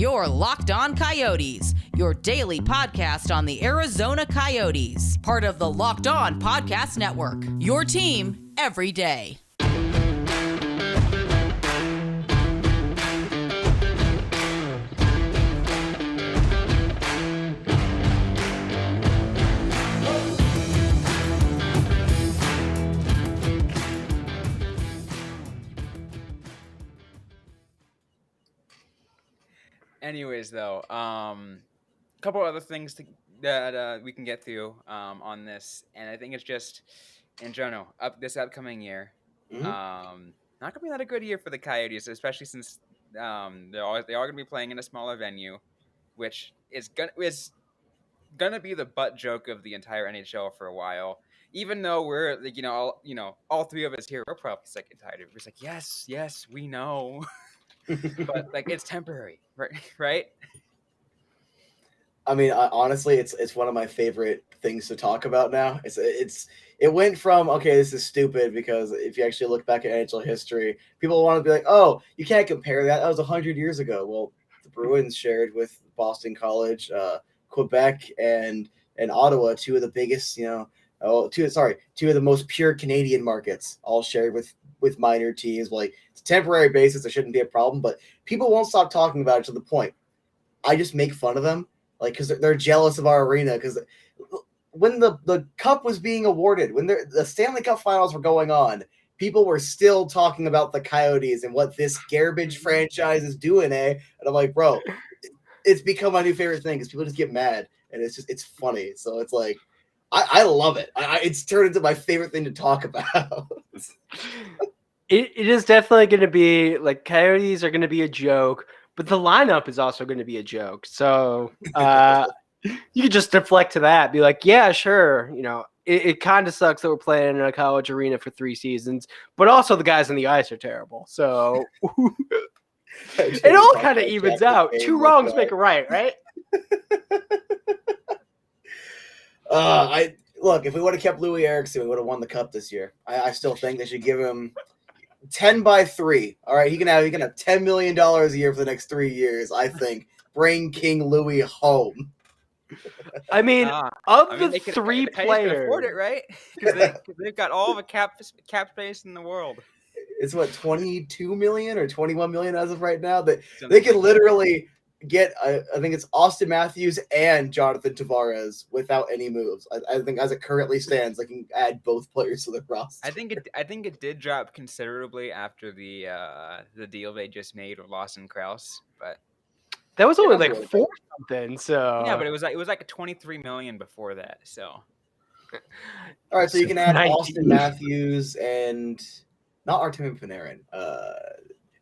You're Locked On Coyotes, your daily podcast on the Arizona Coyotes, part of the Locked On Podcast Network, your team every day. Anyways, though, a couple other things that we can get through on this, and I think it's just in general this upcoming year, not gonna be that a good year for the Coyotes, especially since they are gonna be playing in a smaller venue, which is gonna be the butt joke of the entire NHL for a while. Even though we're like, all three of us here, we're probably sick and tired of it. It's like, yes, we know. But like it's temporary, right? I mean, honestly, it's one of my favorite things to talk about now. It went from, okay, this is stupid, because if you actually look back at NHL history, people want to be like, oh, you can't compare that. That was 100 years ago. Well, the Bruins shared with Boston College, Quebec, and Ottawa, two of the biggest, two of the most pure Canadian markets, all shared with minor teams. Like, it's a temporary basis, it shouldn't be a problem, but people won't stop talking about it to the point I just make fun of them, like, because they're jealous of our arena. Because when the cup was being awarded, when the Stanley Cup Finals were going on, people were still talking about the Coyotes and what this garbage franchise is doing, eh? And I'm like, bro, it's become my new favorite thing, because people just get mad, and it's funny. So it's like, I love it. It's turned into my favorite thing to talk about. It is definitely going to be, like, Coyotes are going to be a joke, but the lineup is also going to be a joke. So you could just deflect to that, be like, yeah, sure. It kind of sucks that we're playing in a college arena for 3 seasons, but also the guys on the ice are terrible. So it all kind of evens out. 2 wrongs make a right? Look, if we would have kept Louis Eriksson, we would have won the cup this year. I still think they should give him 10-3. All right, he can have $10 million a year for the next 3 years. I think. Bring King Louis home. I mean, the 3 players can afford it, right? Because they've got all the cap space in the world. It's what, 22 million or 21 million as of right now. That they can literally get. I think it's Austin Matthews and Jonathan Tavares without any moves. I think as it currently stands, they can add both players to the roster. I think it did drop considerably after the deal they just made with Lawson Krause, but that was only like 4 something. So yeah, but it was like 23 million before that. So all right, so you can add 19. Austin Matthews and not Artemi Panarin,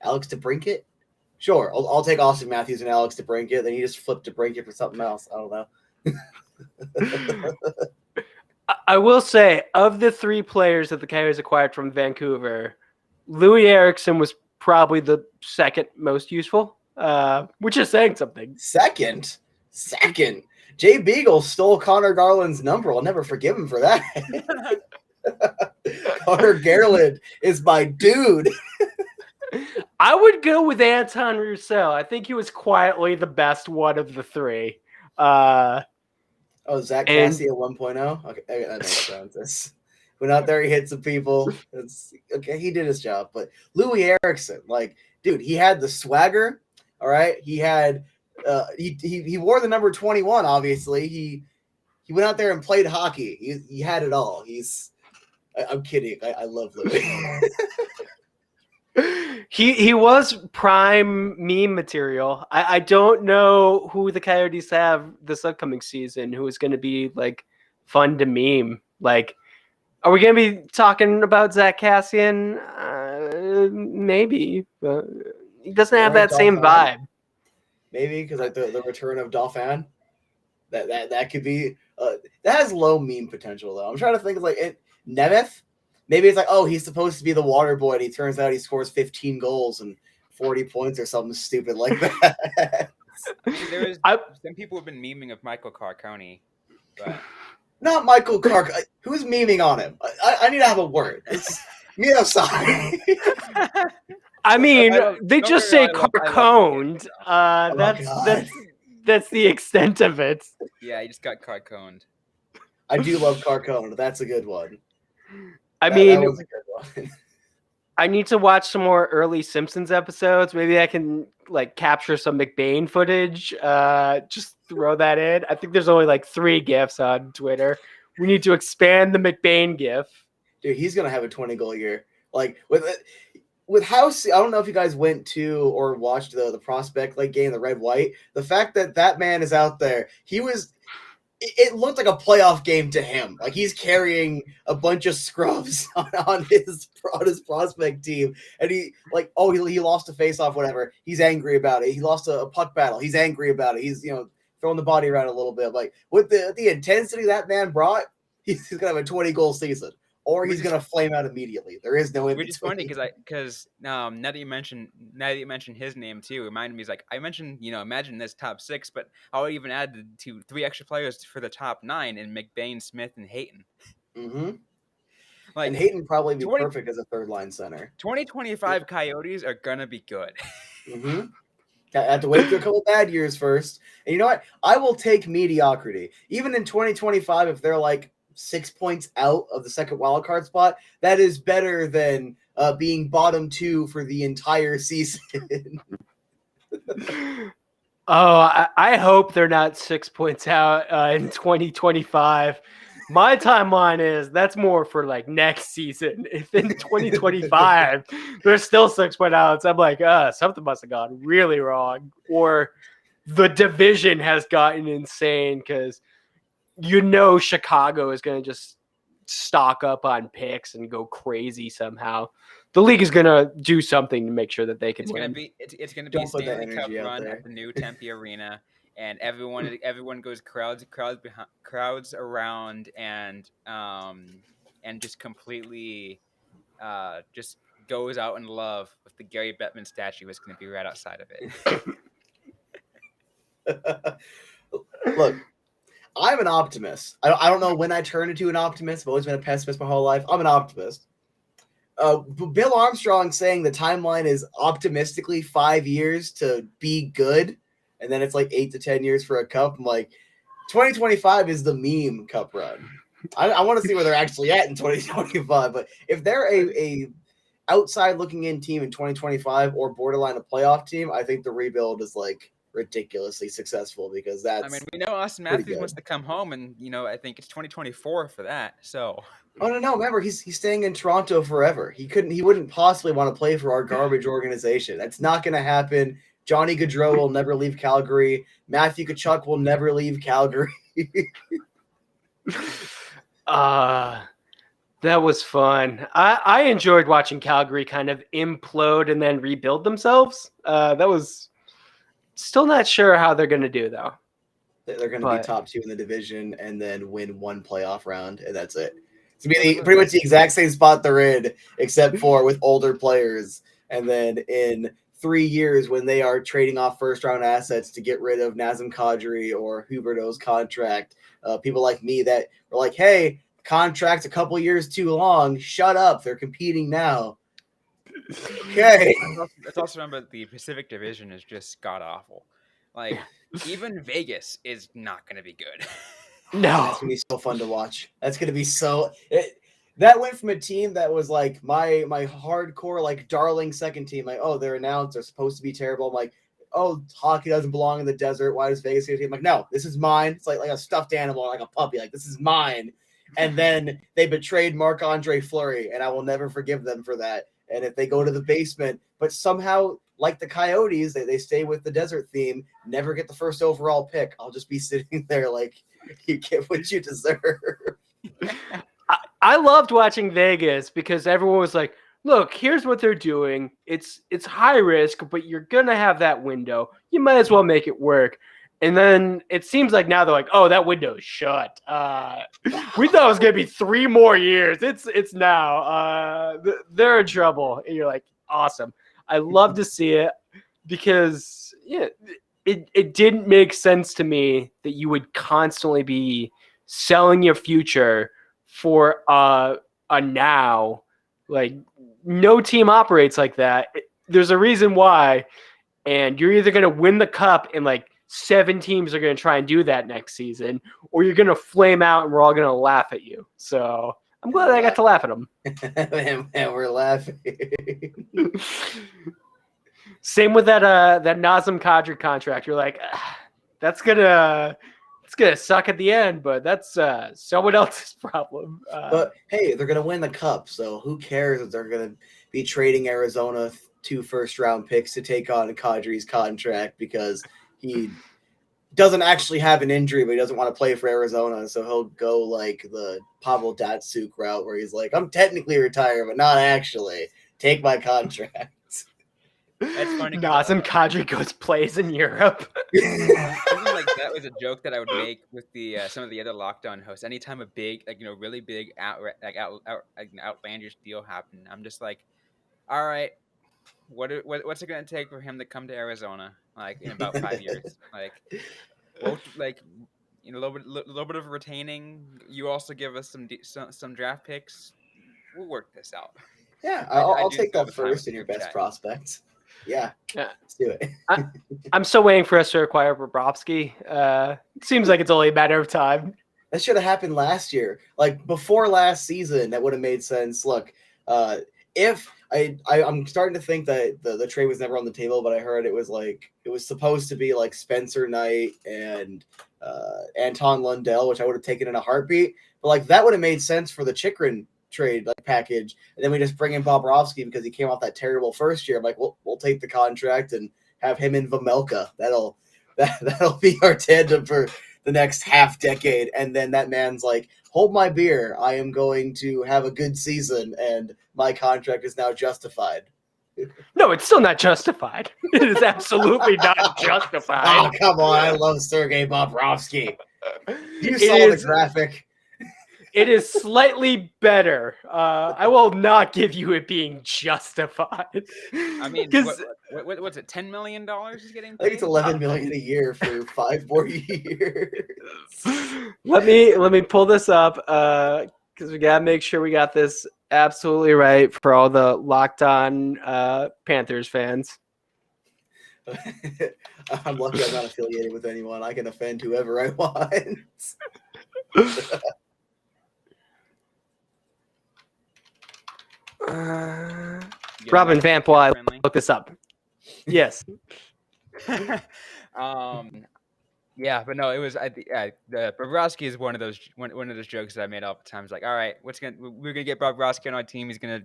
Alex DeBrincat. Sure, I'll take Austin Matthews and Alex DeBrincat. Then you just flip DeBrincat for something else. I don't know. I will say, of the 3 players that the Coyotes acquired from Vancouver, Louis Eriksson was probably the second most useful, which is saying something. Second. Jay Beagle stole Connor Garland's number. I'll never forgive him for that. Connor Garland is my dude. I would go with Anton Roussel. I think he was quietly the best one of the 3. Zach Cassidy at 1.0? Okay, that makes sense. Went out there, he hit some people. It's okay, he did his job. But Louis Eriksson, like, dude, he had the swagger. All right, he had he wore the number 21. Obviously, he went out there and played hockey. He had it all. I'm kidding. I love Louis. He was prime meme material. I don't know who the Coyotes have this upcoming season who is going to be, like, fun to meme. Like, are we going to be talking about Zach Cassian? Maybe. But he doesn't have that same vibe. Maybe because, like, the return of Dauphin. That could be that has low meme potential, though. I'm trying to think of, like, Nemeth. Maybe it's like, oh, he's supposed to be the water boy, and he turns out he scores 15 goals and 40 points or something stupid like that. Some people have been memeing of Michael Carcone, but not Michael Carcone. Who's memeing on him? I need to have a word. It's me. I'm sorry. I mean, don't- they don't just get me say wrong, I love carconed. Oh, That's God. that's the extent of it. Yeah, he just got coned. I do love Carcone. That's a good one. I That mean, was a good one. I need to watch some more early Simpsons episodes. Maybe I can like capture some McBain footage. Just throw that in. I think there's only like 3 GIFs on Twitter. We need to expand the McBain GIF. Dude, he's gonna have a 20-goal year. Like with how I don't know if you guys went to or watched the prospect like game, the red white. The fact that man is out there, it looked like a playoff game to him. Like he's carrying a bunch of scrubs on his prospect team, and he lost a face-off, whatever. He's angry about it. He lost a puck battle. He's angry about it. He's throwing the body around a little bit. Like with the intensity that man brought, he's gonna have a 20-goal season, or he's gonna flame out immediately. There is no in Which is between. funny because now that you mentioned his name too, it reminded me. I mentioned imagine this top 6, but I would even add to 3 extra players for the top 9 in McBain, Smith, and Hayton. Mm-hmm. Like And Hayton probably be 20 perfect as a third line center. 2025 Coyotes are gonna be good. Mm-hmm. I have to wait through a couple bad years first. And you know what? I will take mediocrity. Even in 2025, if they're like 6 points out of the second wildcard spot, that is better than being bottom 2 for the entire season. I hope they're not 6 points out in 2025. My timeline is that's more for like next season. If in 2025 they're still 6 point outs, I'm like, something must have gone really wrong, or the division has gotten insane because Chicago is going to just stock up on picks and go crazy somehow. The league is going to do something to make sure that they can win. It's gonna be Don't a put that Stanley Cup energy out run there. at the new Tempe Arena, and everyone goes crowds around and just completely just goes out in love with the Gary Bettman statue that's going to be right outside of it. Look, I'm an optimist. I don't know when I turned into an optimist. I've always been a pessimist my whole life. I'm an optimist. Bill Armstrong saying the timeline is optimistically 5 years to be good, and then it's like 8 to 10 years for a cup. I'm like, 2025 is the meme cup run. I want to see where they're actually at in 2025. But if they're a outside looking in team in 2025 or borderline a playoff team, I think the rebuild is like ridiculously successful because that's. I mean, we know Austin Matthews wants to come home, and I think it's 2024 for that. So. Oh no! Remember, he's staying in Toronto forever. He wouldn't possibly want to play for our garbage organization. That's not going to happen. Johnny Gaudreau will never leave Calgary. Matthew Tkachuk will never leave Calgary. That was fun. I enjoyed watching Calgary kind of implode and then rebuild themselves. That was still not sure how they're going to do though. They're going to be top 2 in the division and then win 1 playoff round, and that's it. It's going to be pretty much the exact same spot they're in, except for with older players. And then in 3 years, when they are trading off first-round assets to get rid of Nazem Kadri or Huberdeau's contract, people like me that were like, hey, contract's a couple years too long. Shut up. They're competing now. Okay. Let's also remember the Pacific Division is just god-awful. Like, even Vegas is not going to be good. No, that's gonna be so fun to watch. That's gonna be so. That went from a team that was like my hardcore like darling second team. Like, oh, they're announced. They're supposed to be terrible. I'm like, oh, hockey doesn't belong in the desert. Why does Vegas get a team? I'm like, no, this is mine. It's like a stuffed animal, like a puppy. Like, this is mine. And then they betrayed Marc-Andre Fleury, and I will never forgive them for that. And if they go to the basement, but somehow, like the Coyotes, they stay with the desert theme, never get the first overall pick, I'll just be sitting there like, you get what you deserve. I loved watching Vegas because everyone was like, look, here's what they're doing. It's high risk, but you're going to have that window. You might as well make it work. And then it seems like now they're like, oh, that window is shut. We thought it was going to be 3 more years. It's now. They're in trouble. And you're like, awesome. I love to see it because it didn't make sense to me that you would constantly be selling your future for a now. Like, no team operates like that. there's a reason why, and you're either going to win the cup and like 7 teams are going to try and do that next season, or you're going to flame out and we're all going to laugh at you. So I'm glad I got to laugh at them. And we're laughing. Same with that Nazem Kadri contract. You're like, it's gonna suck at the end, but that's someone else's problem. But hey, they're gonna win the cup, so who cares if they're gonna be trading Arizona 2 first-round picks to take on Kadri's contract because he doesn't actually have an injury, but he doesn't want to play for Arizona, so he'll go like the Pavel Datsyuk route where he's like, I'm technically retired, but not actually. Take my contract. That's funny. Nazem Kadri goes plays in Europe. Something like that was a joke that I would make with the some of the other lockdown hosts. Anytime a big, really big, outlandish deal happened, I'm just like, all right, what's it gonna take for him to come to Arizona? Like in about 5 years, a little bit of retaining. You also give us some draft picks. We'll work this out. Yeah, I'll take that first in your best prospects. Yeah, let's do it. I'm still waiting for us to acquire Bobrovsky. It seems like it's only a matter of time. That should have happened last year. Like before last season, that would have made sense. Look, if I'm starting to think that the trade was never on the table, but I heard it was supposed to be like Spencer Knight and Anton Lundell, which I would have taken in a heartbeat. But like that would have made sense for the Chychrun trade package, and then we just bring in Bobrovsky because he came off that terrible first year. I'm like, we'll take the contract and have him in Vejmelka. That'll be our tandem for the next half decade. And then that man's like, hold my beer. I am going to have a good season, and my contract is now justified. No, it's still not justified. It is absolutely not justified. Oh, come on. I love Sergei Bobrovsky. You saw the graphic. It is slightly better. I will not give you it being justified. I mean, what's it? $10 million he's getting paid? I think it's $11 million a year for 5 more years. Let me pull this up because we gotta make sure we got this absolutely right for all the Locked On Panthers fans. I'm lucky I'm not affiliated with anyone. I can offend whoever I want. Robin Vamp, while I look this up. Yes. Yeah, but no, it was. The Bobrovsky is one of those jokes that I made all the time. It's like, all right, we're gonna get Bobrovsky on our team. He's gonna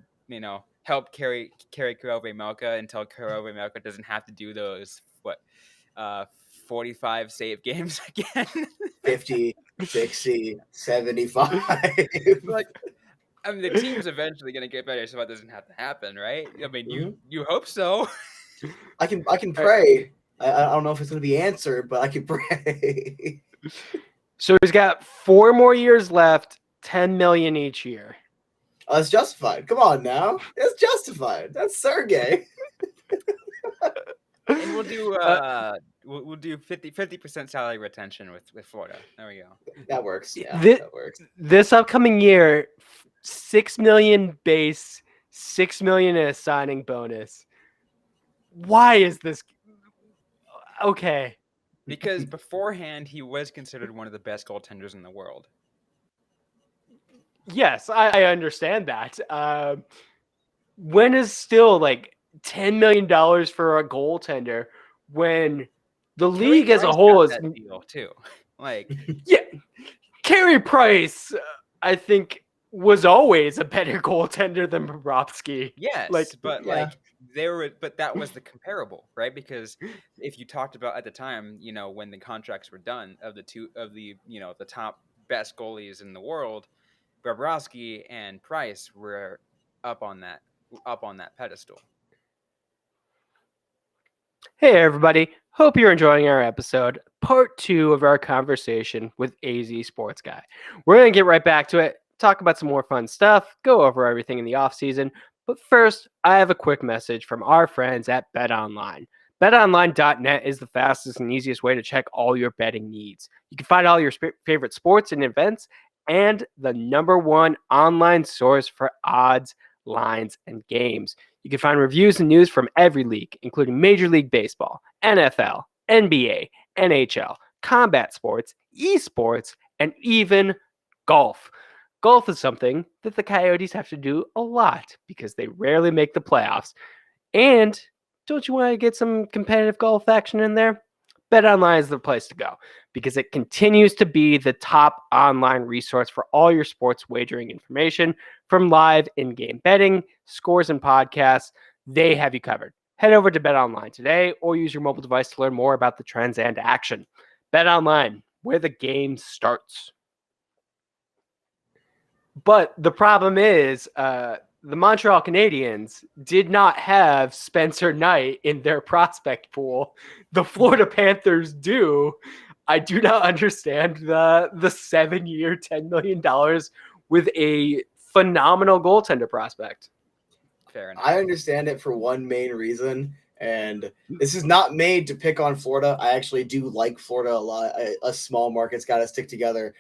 help carry Kirill Vejmelka until Kirill Vejmelka doesn't have to do those 45 save games again. 50, 60, 75. Like, I mean, the team's eventually going to get better, so that doesn't have to happen, right? I mean, you hope so. I can pray. I don't know if it's going to be answered, but I can pray. So he's got 4 more years left, $10 million each year. Oh, it's justified. Come on now, it's justified. That's Sergey. And we'll do we'll do 50% salary retention with Florida. There we go. That works. Yeah, that works. This upcoming year, $6 million base, $6 million in a signing bonus. Why is this okay? Because beforehand he was considered one of the best goaltenders in the world. Yes, I understand that. When is still like $10 million for a goaltender when the league as a whole is deal too? Like, yeah, Carey Price, I think, was always a better goaltender than Bobrovsky. Yes, but that was the comparable, right? Because if you talked about at the time, when the contracts were done of the top best goalies in the world, Bobrovsky and Price were up on that pedestal. Hey everybody, hope you're enjoying our episode, part 2 of our conversation with AZ Sports Guy. We're going to get right back to it, talk about some more fun stuff, go over everything in the offseason. But first, I have a quick message from our friends at BetOnline. BetOnline.net is the fastest and easiest way to check all your betting needs. You can find all your favorite sports and events and the #1 online source for odds, lines, and games. You can find reviews and news from every league, including Major League Baseball, NFL, NBA, NHL, combat sports, esports, and even golf. Golf is something that the Coyotes have to do a lot because they rarely make the playoffs. And don't you want to get some competitive golf action in there? BetOnline is the place to go because it continues to be the top online resource for all your sports wagering information, from live in-game betting, scores, and podcasts. They have you covered. Head over to BetOnline today or use your mobile device to learn more about the trends and action. BetOnline, where the game starts. But the problem is the Montreal Canadiens did not have Spencer Knight in their prospect pool. The Florida Panthers do. I do not understand the 7-year, $10 million with a phenomenal goaltender prospect. Fair enough. I understand it for one main reason, and this is not made to pick on Florida. I actually do like Florida a lot. A small market's got to stick together.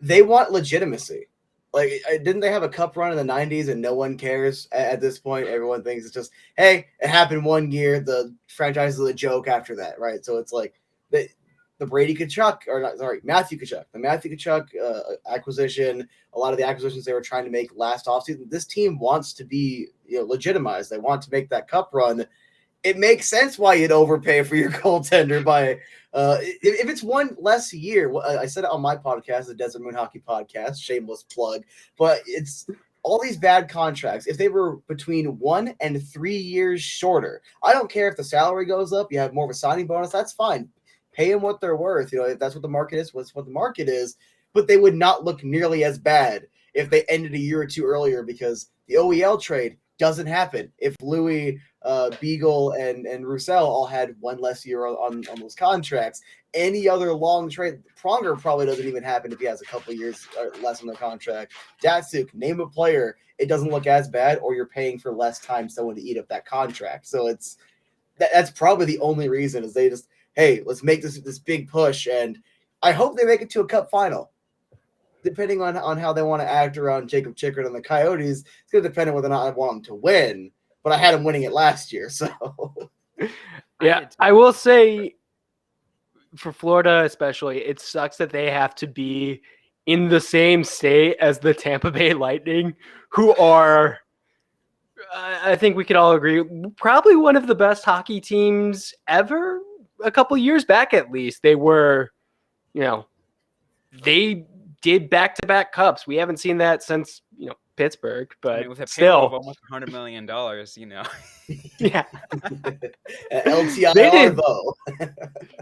They want legitimacy. Like, didn't they have a cup run in the 90s and no one cares at this point? Everyone thinks it's just, hey, it happened one year. The franchise is a joke after that, right? So it's like the Matthew Tkachuk. The Matthew Tkachuk acquisition, a lot of the acquisitions they were trying to make last offseason, this team wants to be legitimized. They want to make that cup run. It makes sense why you'd overpay for your goaltender by if it's one less year. I said it on my podcast, the Desert Moon Hockey Podcast, shameless plug, but it's all these bad contracts. If they were between 1 and 3 years shorter, I don't care if the salary goes up, you have more of a signing bonus, that's fine. Pay them what they're worth. If that's what the market is, what's what the market is, but they would not look nearly as bad if they ended a year or two earlier, because the OEL trade doesn't happen. If Louis, Beagle, and Roussel all had one less year on those contracts, any other long trade, Pronger probably doesn't even happen if he has a couple of years less on the contract. Datsuk, name a player, it doesn't look as bad, or you're paying for less time someone to eat up that contract. So that's probably the only reason, is they just, hey, let's make this big push, and I hope they make it to a cup final. Depending on how they want to act around Jacob Chickard and the Coyotes, it's going to depend on whether or not I want them to win. But I had them winning it last year, so. Yeah, I will say, for Florida especially, it sucks that they have to be in the same state as the Tampa Bay Lightning, who are, I think we could all agree, probably one of the best hockey teams ever. A couple years back, at least, they were, they did back-to-back cups. We haven't seen that since, Pittsburgh, but with a still, payroll of almost $100 million, Yeah. LTIR, though.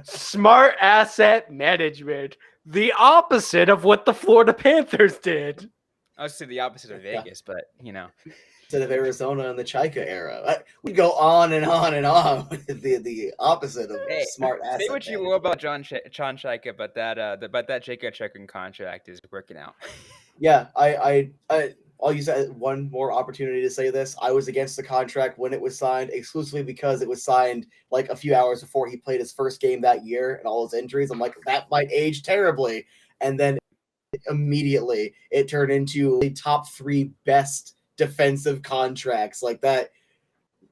Smart asset management. The opposite of what the Florida Panthers did. I would say the opposite of Vegas, but, Instead of Arizona in the Chaika era. We go on and on and on with the opposite of smart asset Say what you will about John Chaika, but that Jacob Chickard contract is working out. Yeah, I'll use one more opportunity to say this. I was against the contract when it was signed, exclusively because it was signed like a few hours before he played his first game that year and all his injuries. I'm like, that might age terribly. And then immediately it turned into the top 3 best defensive contracts. Like that,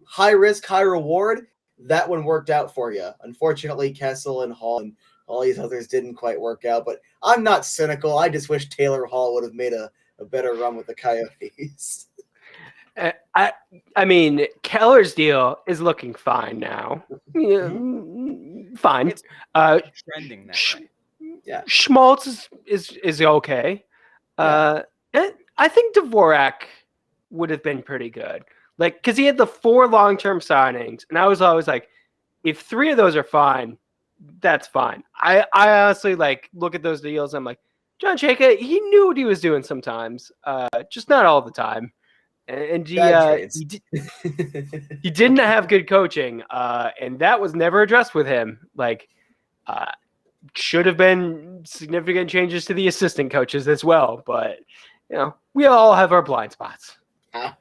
high risk, high reward, that one worked out for you. Unfortunately, Kessel and Hall and all these others didn't quite work out, but I'm not cynical. I just wish Taylor Hall would have made a better run with the Coyotes. I mean, Keller's deal is looking fine now. Yeah, fine. It's trending that way. Yeah. Schmaltz is okay. I think Dvorak would have been pretty good. Like, because he had the 4 long-term signings, and I was always like, if 3 of those are fine, that's fine. I honestly look at those deals. I'm like, John Chaika, he knew what he was doing sometimes, just not all the time. And he didn't have good coaching, and that was never addressed with him. Should have been significant changes to the assistant coaches as well. But, we all have our blind spots. I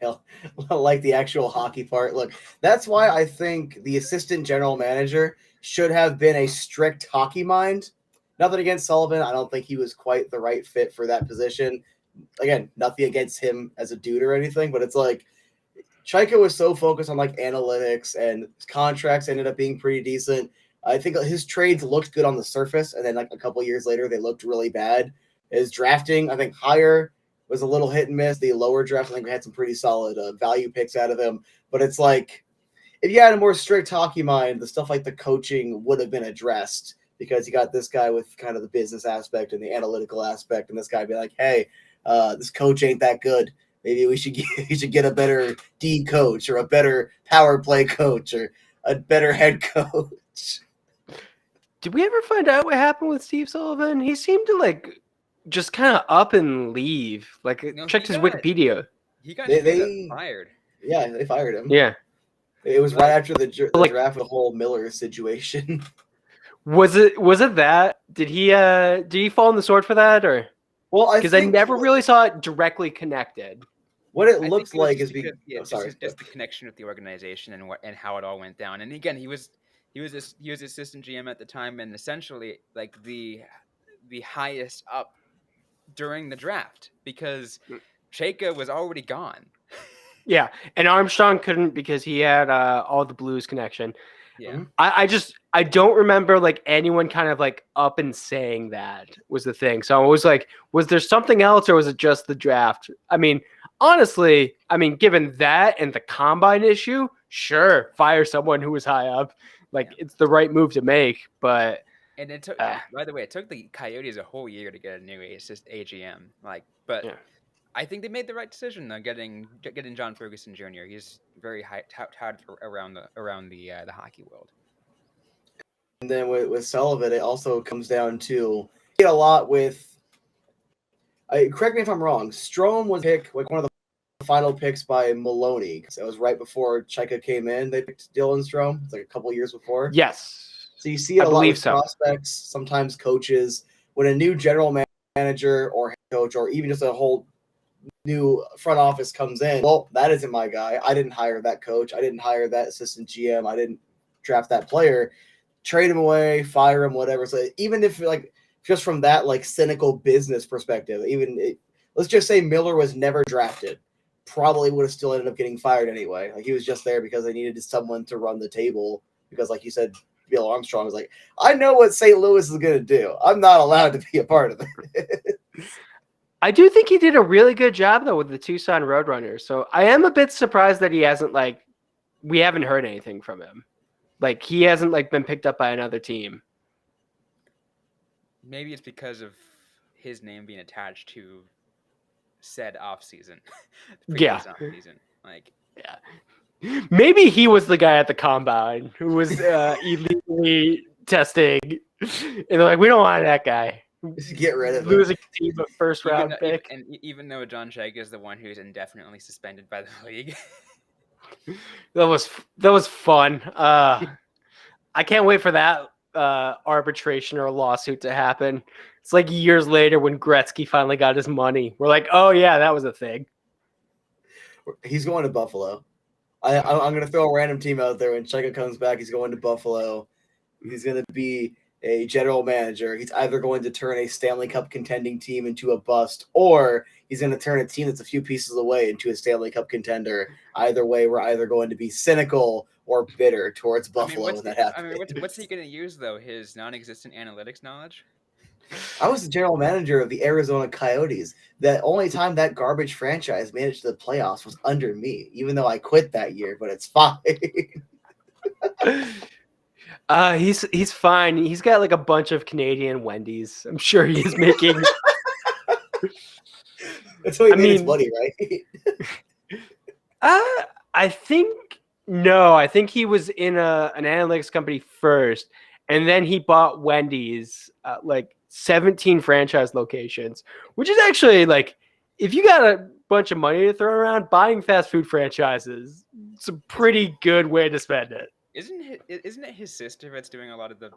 like the actual hockey part. Look, that's why I think the assistant general manager should have been a strict hockey mind. Nothing against Sullivan. I don't think he was quite the right fit for that position. again, nothing against him as a dude or anything, but it's like Chaika was so focused on like analytics, and his contracts ended up being pretty decent. I think his trades looked good on the surface, and then like a couple years later, they looked really bad. His drafting, I think, higher was a little hit and miss. The lower draft, I think we had some pretty solid value picks out of him. But it's like, if you had a more strict hockey mind, the stuff like the coaching would have been addressed, because you got this guy with kind of the business aspect and the analytical aspect, and this guy be like, hey, this coach ain't that good. Maybe we should get a better D coach, or a better power play coach, or a better head coach. Did we ever find out what happened with Steve Sullivan? He seemed to like just kind of up and leave. Like, checked his Wikipedia. He got fired. Yeah, they fired him. Yeah. It was right after the draft, the whole Miller situation. Was it that? Did he fall on the sword for that, or? Well, because I never really saw it directly connected. What it looks like is because just the connection with the organization and how it all went down. And again, he was assistant GM at the time, and essentially like the highest up during the draft, because Chaika was already gone. Yeah, and Armstrong couldn't because he had all the Blues connection. Yeah, I don't remember like anyone kind of like up and saying that was the thing. So I was like, was there something else, or was it just the draft? I mean, honestly, given that and the combine issue, sure, fire someone who was high up. Like, it's the right move to make. But and it took, by the way, it took the Coyotes a whole year to get a new AGM. I think they made the right decision though, getting John Ferguson Jr. He's very touted around the hockey world. And then with Sullivan, it also comes down to a lot with. Correct me if I'm wrong. Strome was picked like one of the final picks by Maloney, because it was right before Chaika came in. They picked Dylan Strome. It's like a couple years before. Yes. So you see it a lot with prospects, sometimes coaches, when a new general manager or head coach, or even just a whole new front office comes in. Well, that isn't my guy. I didn't hire that coach. I didn't hire that assistant GM. I didn't draft that player. Trade him away, fire him, whatever. So even if like just from that like cynical business perspective, let's just say Miller was never drafted, probably would have still ended up getting fired anyway. Like, he was just there because they needed someone to run the table, because like you said, Bill Armstrong was like, I know what St. Louis is going to do. I'm not allowed to be a part of it. I do think he did a really good job though with the Tucson Roadrunners. So I am a bit surprised that he hasn't we haven't heard anything from him. Like, he hasn't been picked up by another team. Maybe it's because of his name being attached to said offseason. Yeah. Off-season. Yeah. Maybe he was the guy at the combine who was illegally testing. And they're like, we don't want that guy. Just get rid of him. Losing team a first round pick. And even though John Chaika is the one who's indefinitely suspended by the league. That was fun. I can't wait for that arbitration or lawsuit to happen. It's like years later when Gretzky finally got his money. We're like, oh yeah, that was a thing. He's going to Buffalo. I'm going to throw a random team out there. When Chaika comes back, he's going to Buffalo. He's going to be a general manager. He's either going to turn a Stanley Cup contending team into a bust, or he's going to turn a team that's a few pieces away into a Stanley Cup contender. Either way, we're either going to be cynical or bitter towards Buffalo when that happens. What's he going to use, though? His non-existent analytics knowledge? I was the general manager of the Arizona Coyotes. The only time that garbage franchise made it to the playoffs was under me, even though I quit that year, but it's fine. He's fine. He's got like a bunch of Canadian Wendy's. I'm sure he's making. That's how he made his money, right? I think he was in an analytics company first, and then he bought Wendy's, 17 franchise locations, which is actually if you got a bunch of money to throw around, buying fast food franchises, it's a pretty good way to spend it. Isn't it his sister that's doing a lot of the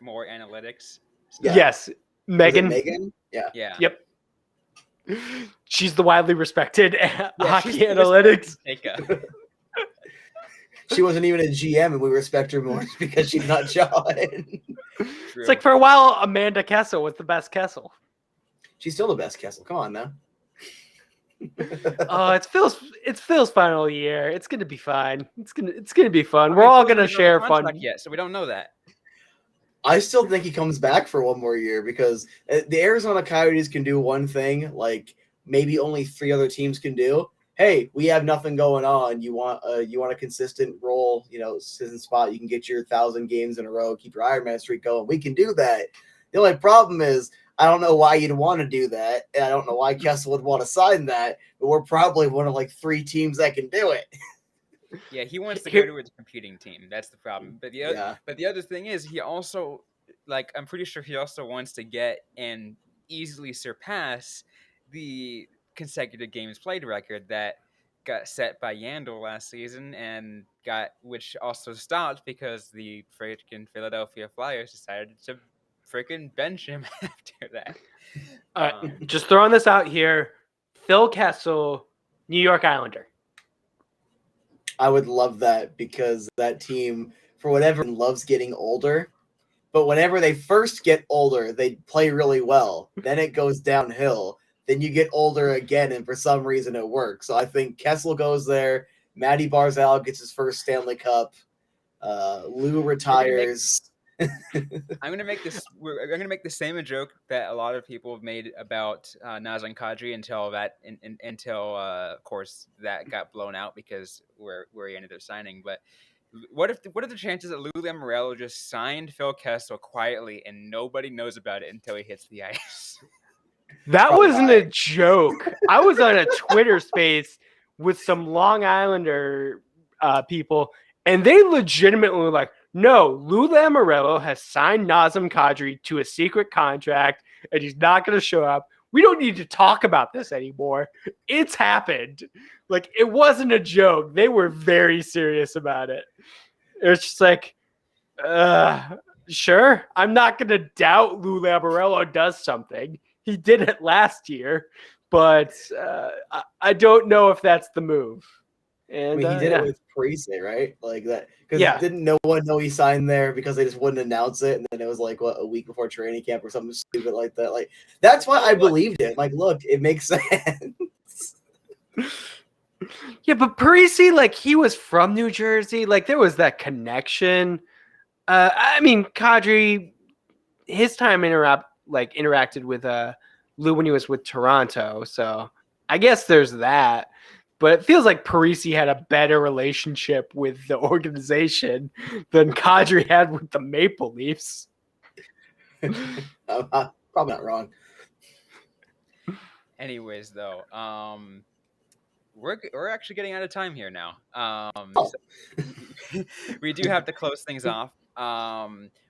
more analytics stuff? Yeah. Yes, Megan. Megan? Yeah. Yep. She's the widely respected hockey analytics. She wasn't even a GM, and we respect her more because she's not John. It's like for a while, Amanda Kessel was the best Kessel. She's still the best Kessel. Come on now. Oh, it's Phil's final year. It's gonna be fine. It's gonna be fun. I We're mean, all Phil gonna hasn't signed a share contract fun. yet, so we don't know that. I still think he comes back for one more year because the Arizona Coyotes can do one thing like maybe only 3 other teams can do. Hey, we have nothing going on. You want a consistent role, season spot. You can get your 1,000 games in a row, keep your Ironman streak going. We can do that. The only problem is I don't know why you'd want to do that, and I don't know why Kessel would want to sign that. But we're probably one of like 3 teams that can do it. Yeah, he wants to go to a competing team. That's the problem. But Yeah. the other thing is he also I'm pretty sure he also wants to get and easily surpass the consecutive games played record that got set by Yandel last season and which also stopped because the freaking Philadelphia Flyers decided to freaking bench him after that. Just throwing this out here, Phil Kessel, New York Islander. I would love that because that team, for whatever reason, loves getting older. But whenever they first get older, they play really well. Then it goes downhill. Then you get older again, and for some reason it works. So I think Kessel goes there. Matty Barzal gets his first Stanley Cup. Lou retires. I'm gonna make this. I'm gonna make the same a joke that a lot of people have made about Nazem Kadri until of course that got blown out because where he ended up signing. But what are the chances that Lou Lamoriello just signed Phil Kessel quietly and nobody knows about it until he hits the ice? That Probably wasn't high. a joke. I was on a Twitter space with some Long Islander people, and they legitimately were like, no, Lou Lamoriello has signed Nazem Kadri to a secret contract, and he's not going to show up. We don't need to talk about this anymore. It's happened. Like, it wasn't a joke. They were very serious about it. It was just like, sure. I'm not going to doubt Lou Lamoriello does something. He did it last year, but I don't know if that's the move. And I mean, he did it with Parise, right? Like that, because didn't no one know he signed there because they just wouldn't announce it, and then it was like a week before training camp or something stupid like that. Like that's why I believed it. Like, look, it makes sense. Yeah, but Parise, like he was from New Jersey, like there was that connection. I mean, Kadri, his time interacted with Lou when he was with Toronto, so I guess there's that. But it feels like Parise had a better relationship with the organization than Kadri had with the Maple Leafs. I'm probably not wrong. Anyways, though, we're actually getting out of time here now. So we do have to close things off.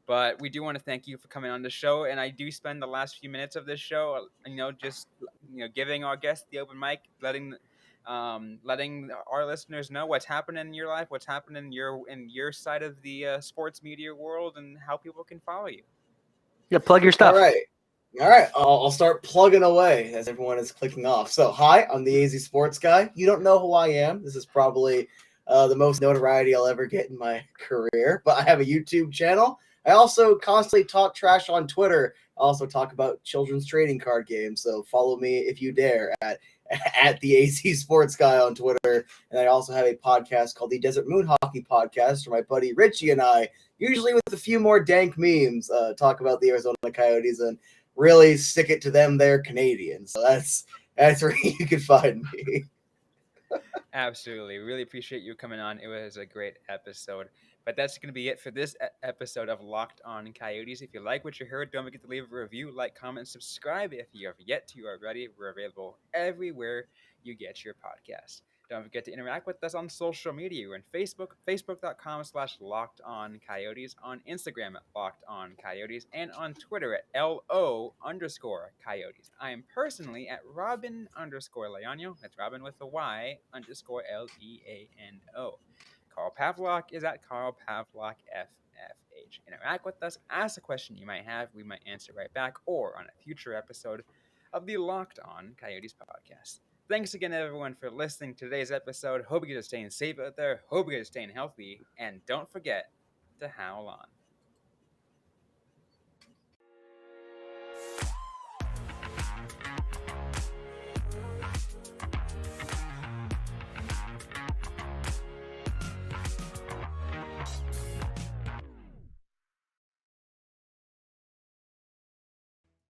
But we do want to thank you for coming on the show, and I do spend the last few minutes of this show, just giving our guests the open mic, letting our listeners know what's happening in your life, what's happening in your side of the sports media world, and how people can follow you. Yeah, plug your stuff. All right. I'll start plugging away as everyone is clicking off. So, hi, I'm the AZ Sports Guy. You don't know who I am. This is probably the most notoriety I'll ever get in my career, but I have a YouTube channel. I also constantly talk trash on Twitter. I also talk about children's trading card games. So follow me if you dare at the AZ Sports Guy on Twitter. And I also have a podcast called the Desert Moon Hockey Podcast, where my buddy Richie and I, usually with a few more dank memes, talk about the Arizona Coyotes and really stick it to them. They're Canadian. So that's where you can find me. Absolutely. Really appreciate you coming on. It was a great episode. But that's going to be it for this episode of Locked On Coyotes. If you like what you heard, don't forget to leave a review, like, comment, subscribe. If you have yet to already, we're available everywhere you get your podcast. Don't forget to interact with us on social media. We're on Facebook, facebook.com/LockedOnCoyotes, on Instagram at LockedOnCoyotes, and on Twitter at LO_Coyotes. I am personally at Robyn_Leano. That's Robyn with a Y_LEANO. Carl Pavlock is at Carl Pavlock FFH. Interact with us, ask a question you might have. We might answer right back, or on a future episode of the Locked On Coyotes podcast. Thanks again, everyone, for listening to today's episode. Hope you guys are staying safe out there. Hope you guys are staying healthy. And don't forget to howl on.